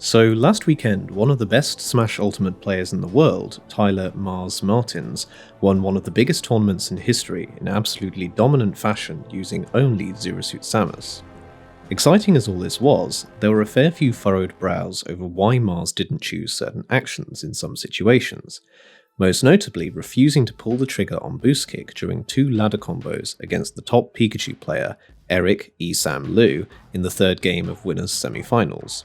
So last weekend, one of the best Smash Ultimate players in the world, Tyler Mars Martins, won one of the biggest tournaments in history in absolutely dominant fashion using only Zero Suit Samus. Exciting as all this was, there were a fair few furrowed brows over why Mars didn't choose certain actions in some situations, most notably refusing to pull the trigger on boost kick during 2 ladder combos against the top Pikachu player Eric Esam Liu in the third game of winners semi-finals.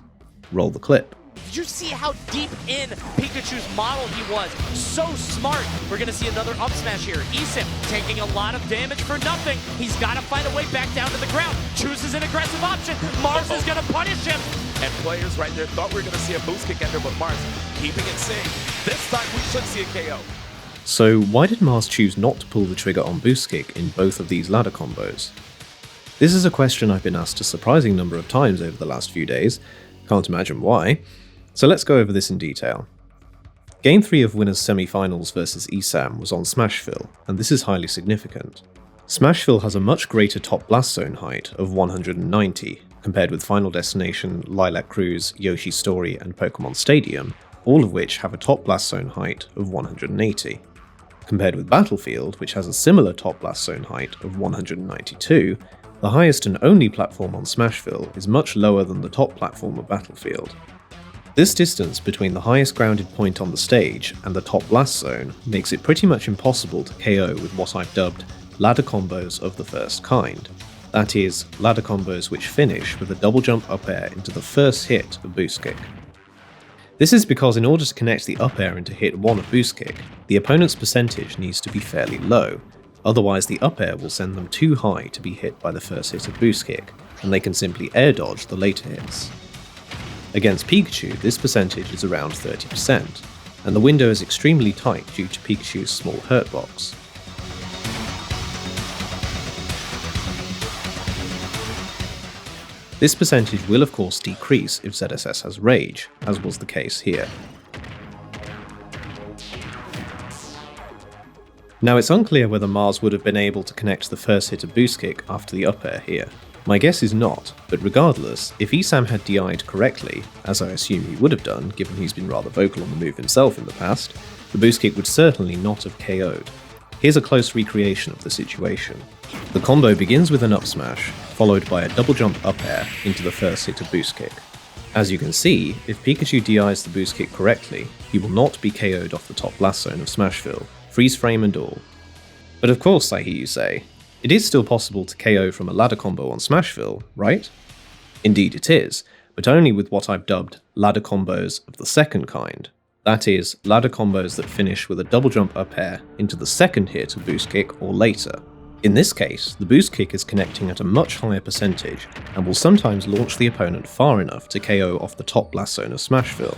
Roll the clip. Did you see how deep in Pikachu's model he was? So smart. We're going to see another up smash here. Esam taking a lot of damage for nothing. He's got to find a way back down to the ground. Chooses an aggressive option. Mars is going to punish him. And players right there thought we were going to see a boost kick enter, but Mars keeping it safe. This time we should see a KO. So why did Mars choose not to pull the trigger on boost kick in both of these ladder combos? This is a question I've been asked a surprising number of times over the last few days. Can't imagine why. So let's go over this in detail. Game 3 of winners semi-finals versus Esam was on Smashville, and this is highly significant. Smashville has a much greater top blast zone height of 190, compared with Final Destination, Lilac Cruise, Yoshi's Story, and Pokemon Stadium, all of which have a top blast zone height of 180. Compared with Battlefield, which has a similar top blast zone height of 192, the highest and only platform on Smashville is much lower than the top platform of Battlefield. This distance between the highest grounded point on the stage and the top blast zone makes it pretty much impossible to KO with what I've dubbed ladder combos of the first kind. That is, ladder combos which finish with a double jump up air into the first hit of boost kick. This is because in order to connect the up air into hit 1 of boost kick, the opponent's percentage needs to be fairly low. Otherwise the up air will send them too high to be hit by the first hit of boost kick, and they can simply air dodge the later hits. Against Pikachu, this percentage is around 30%, and the window is extremely tight due to Pikachu's small hurt box. This percentage will of course decrease if ZSS has Rage, as was the case here. Now it's unclear whether Mars would have been able to connect the first hit of boost kick after the up air here. My guess is not, but regardless, if Esam had DI'd correctly, as I assume he would have done given he's been rather vocal on the move himself in the past, the boost kick would certainly not have KO'd. Here's a close recreation of the situation. The combo begins with an up smash, followed by a double jump up air into the first hit of boost kick. As you can see, if Pikachu DI's the boost kick correctly, he will not be KO'd off the top blast zone of Smashville, freeze frame and all. But of course, I hear you say, it is still possible to KO from a ladder combo on Smashville, right? Indeed it is, but only with what I've dubbed ladder combos of the second kind. That is, ladder combos that finish with a double jump up air into the second hit of boost kick or later. In this case, the boost kick is connecting at a much higher percentage, and will sometimes launch the opponent far enough to KO off the top blast zone of Smashville.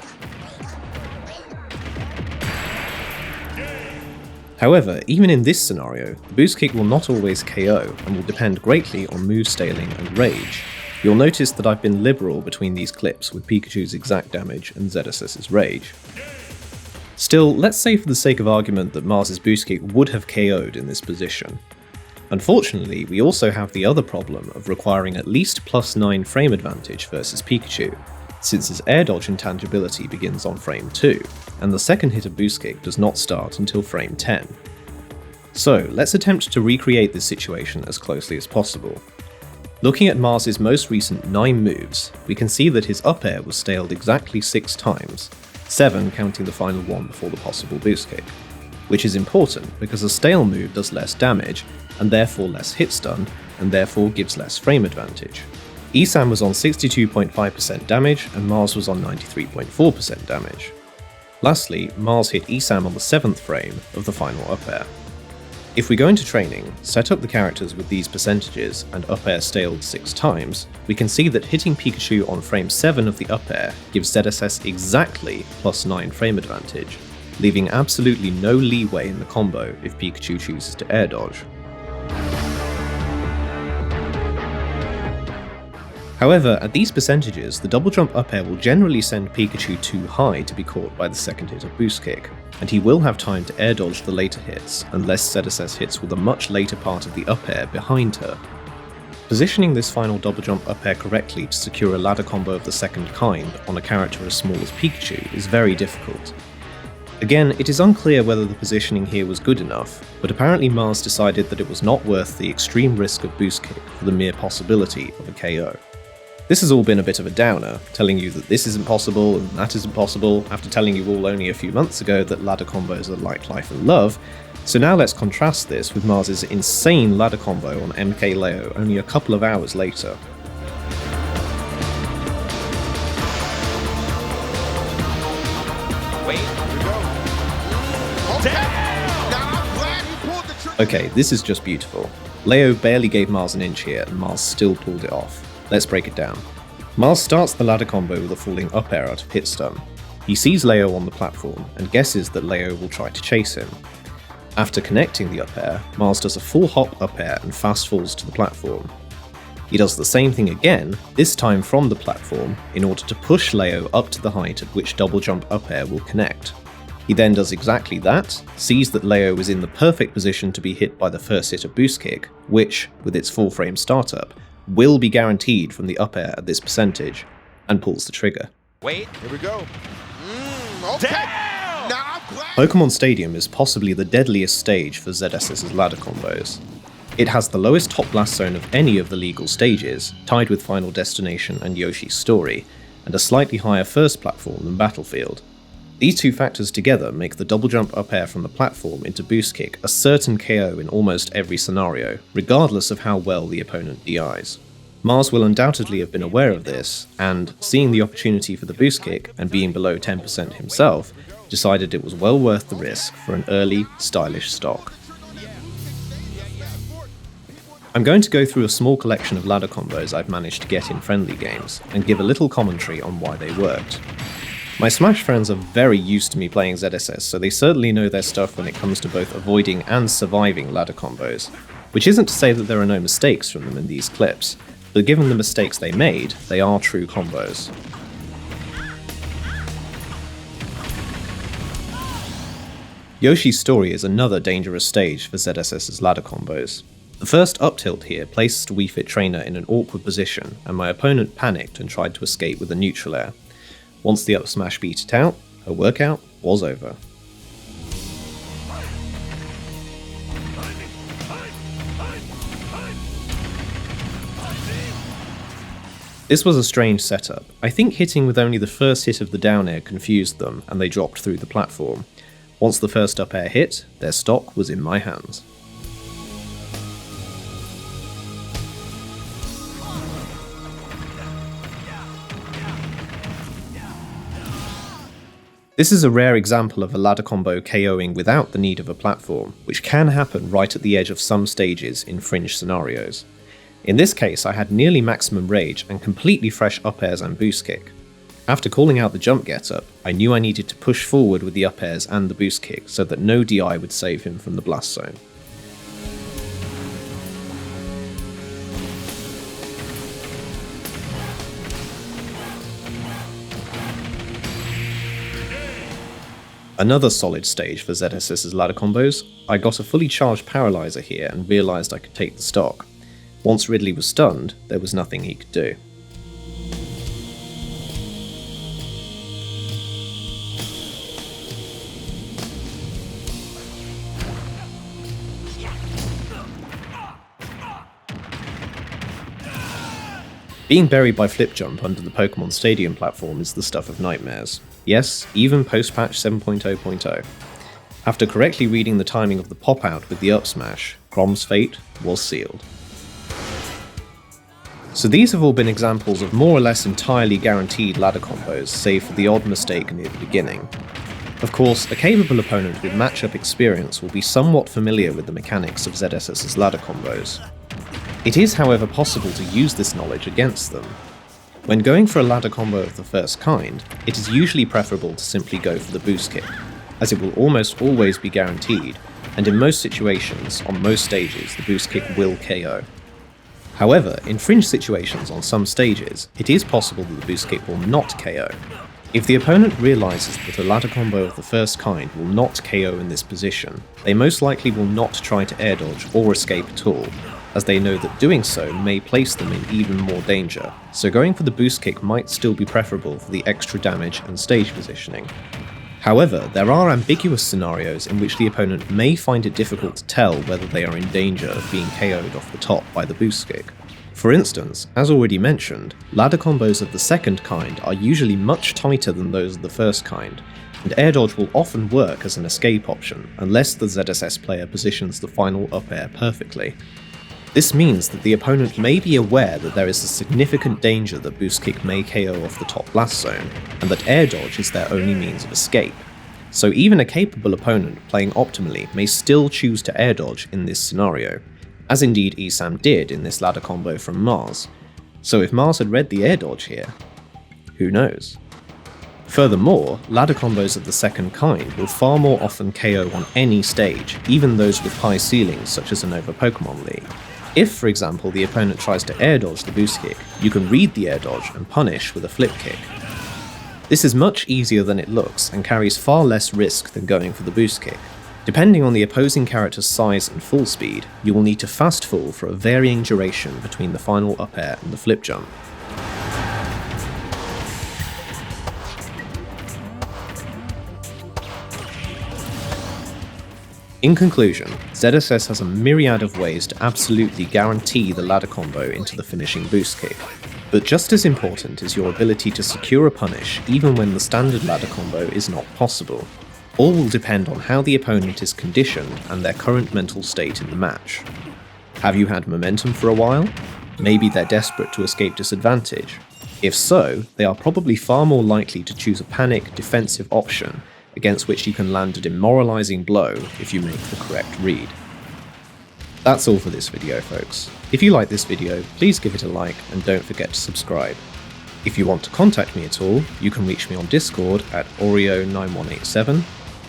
However, even in this scenario, the boost kick will not always KO and will depend greatly on move scaling and rage. You'll notice that I've been liberal between these clips with Pikachu's exact damage and ZSS's rage. Still, let's say for the sake of argument that Mars's boost kick would have KO'd in this position. Unfortunately, we also have the other problem of requiring at least +9 frame advantage versus Pikachu, since his air dodge intangibility begins on frame 2, and the second hit of boost kick does not start until frame 10. So let's attempt to recreate this situation as closely as possible. Looking at Mars's most recent 9 moves, we can see that his up air was staled exactly 6 times, 7 counting the final one before the possible boost kick, which is important because a stale move does less damage, and therefore less hit stun, and therefore gives less frame advantage. Esam was on 62.5% damage, and Mars was on 93.4% damage. Lastly, Mars hit Esam on the 7th frame of the final up air. If we go into training, set up the characters with these percentages, and up air staled 6 times, we can see that hitting Pikachu on frame 7 of the up air gives ZSS exactly +9 frame advantage, leaving absolutely no leeway in the combo if Pikachu chooses to air dodge. However, at these percentages, the double jump up air will generally send Pikachu too high to be caught by the second hit of boost kick, and he will have time to air dodge the later hits unless ZSS hits with a much later part of the up air behind her. Positioning this final double jump up air correctly to secure a ladder combo of the second kind on a character as small as Pikachu is very difficult. Again, it is unclear whether the positioning here was good enough, but apparently Mars decided that it was not worth the extreme risk of boost kick for the mere possibility of a KO. This has all been a bit of a downer, telling you that this isn't possible and that isn't possible, after telling you all only a few months ago that ladder combos are like life and love. So now let's contrast this with Mars's insane ladder combo on MK Leo only a couple of hours later. Okay, this is just beautiful. Leo barely gave Mars an inch here and Mars still pulled it off. Let's break it down. Mars starts the ladder combo with a falling up air out of hit stun. He sees Leo on the platform and guesses that Leo will try to chase him. After connecting the up air, Mars does a full hop up air and fast falls to the platform. He does the same thing again, this time from the platform, in order to push Leo up to the height at which double jump up air will connect. He then does exactly that, sees that Leo is in the perfect position to be hit by the first hit of boost kick, which, with its full frame startup, will be guaranteed from the up air at this percentage, and pulls the trigger. Wait, here we go. Okay. Pokemon Stadium is possibly the deadliest stage for ZSS's ladder combos. It has the lowest top blast zone of any of the legal stages, tied with Final Destination and Yoshi's Story, and a slightly higher first platform than Battlefield. These two factors together make the double jump up air from the platform into boost kick a certain KO in almost every scenario, regardless of how well the opponent DIs. Mars will undoubtedly have been aware of this, and, seeing the opportunity for the boost kick and being below 10% himself, decided it was well worth the risk for an early, stylish stock. I'm going to go through a small collection of ladder combos I've managed to get in friendly games, and give a little commentary on why they worked. My Smash friends are very used to me playing ZSS, so they certainly know their stuff when it comes to both avoiding and surviving ladder combos, which isn't to say that there are no mistakes from them in these clips, but given the mistakes they made, they are true combos. Yoshi's Story is another dangerous stage for ZSS's ladder combos. The first up tilt here placed Wii Fit Trainer in an awkward position, and my opponent panicked and tried to escape with a neutral air. Once the up smash beat it out, her workout was over. This was a strange setup. I think hitting with only the first hit of the down air confused them, and they dropped through the platform. Once the first up air hit, their stock was in my hands. This is a rare example of a ladder combo KOing without the need of a platform, which can happen right at the edge of some stages in fringe scenarios. In this case, I had nearly maximum rage and completely fresh up airs and boost kick. After calling out the jump getup, I knew I needed to push forward with the up airs and the boost kick so that no DI would save him from the blast zone. Another solid stage for ZSS's ladder combos, I got a fully charged paralyzer here and realised I could take the stock. Once Ridley was stunned, there was nothing he could do. Being buried by flip jump under the Pokemon Stadium platform is the stuff of nightmares. Yes, even post-patch 7.0.0. After correctly reading the timing of the pop-out with the up smash, Grom's fate was sealed. So these have all been examples of more or less entirely guaranteed ladder combos, save for the odd mistake near the beginning. Of course, a capable opponent with matchup experience will be somewhat familiar with the mechanics of ZSS's ladder combos. It is, however, possible to use this knowledge against them. When going for a ladder combo of the first kind, it is usually preferable to simply go for the boost kick, as it will almost always be guaranteed, and in most situations, on most stages, the boost kick will KO. However, in fringe situations on some stages, it is possible that the boost kick will not KO. If the opponent realises that a ladder combo of the first kind will not KO in this position, they most likely will not try to air dodge or escape at all, as they know that doing so may place them in even more danger, so going for the boost kick might still be preferable for the extra damage and stage positioning. However, there are ambiguous scenarios in which the opponent may find it difficult to tell whether they are in danger of being KO'd off the top by the boost kick. For instance, as already mentioned, ladder combos of the second kind are usually much tighter than those of the first kind, and air dodge will often work as an escape option unless the ZSS player positions the final up air perfectly. This means that the opponent may be aware that there is a significant danger that boost kick may KO off the top blast zone, and that air dodge is their only means of escape. So even a capable opponent playing optimally may still choose to air dodge in this scenario, as indeed Esam did in this ladder combo from Mars. So if Mars had read the air dodge here, who knows? Furthermore, ladder combos of the second kind will far more often KO on any stage, even those with high ceilings such as a Nova Pokemon League. If, for example, the opponent tries to air dodge the boost kick, you can read the air dodge and punish with a flip kick. This is much easier than it looks and carries far less risk than going for the boost kick. Depending on the opposing character's size and fall speed, you will need to fast fall for a varying duration between the final up air and the flip jump. In conclusion, ZSS has a myriad of ways to absolutely guarantee the ladder combo into the finishing boost kick, but just as important is your ability to secure a punish even when the standard ladder combo is not possible. All will depend on how the opponent is conditioned and their current mental state in the match. Have you had momentum for a while? Maybe they're desperate to escape disadvantage. If so, they are probably far more likely to choose a panic defensive option against which you can land a demoralizing blow if you make the correct read. That's all for this video, folks. If you like this video, please give it a like and don't forget to subscribe. If you want to contact me at all, you can reach me on Discord at Orio9187,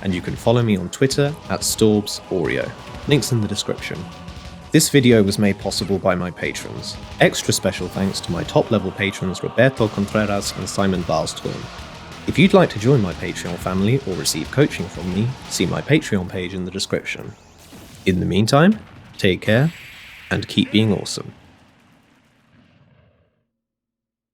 and you can follow me on Twitter at STAWBs Orio. Links in the description. This video was made possible by my patrons. Extra special thanks to my top level patrons Roberto Contreras and Simon Wahlström. If you'd like to join my Patreon family or receive coaching from me, see my Patreon page in the description. In the meantime, take care and keep being awesome.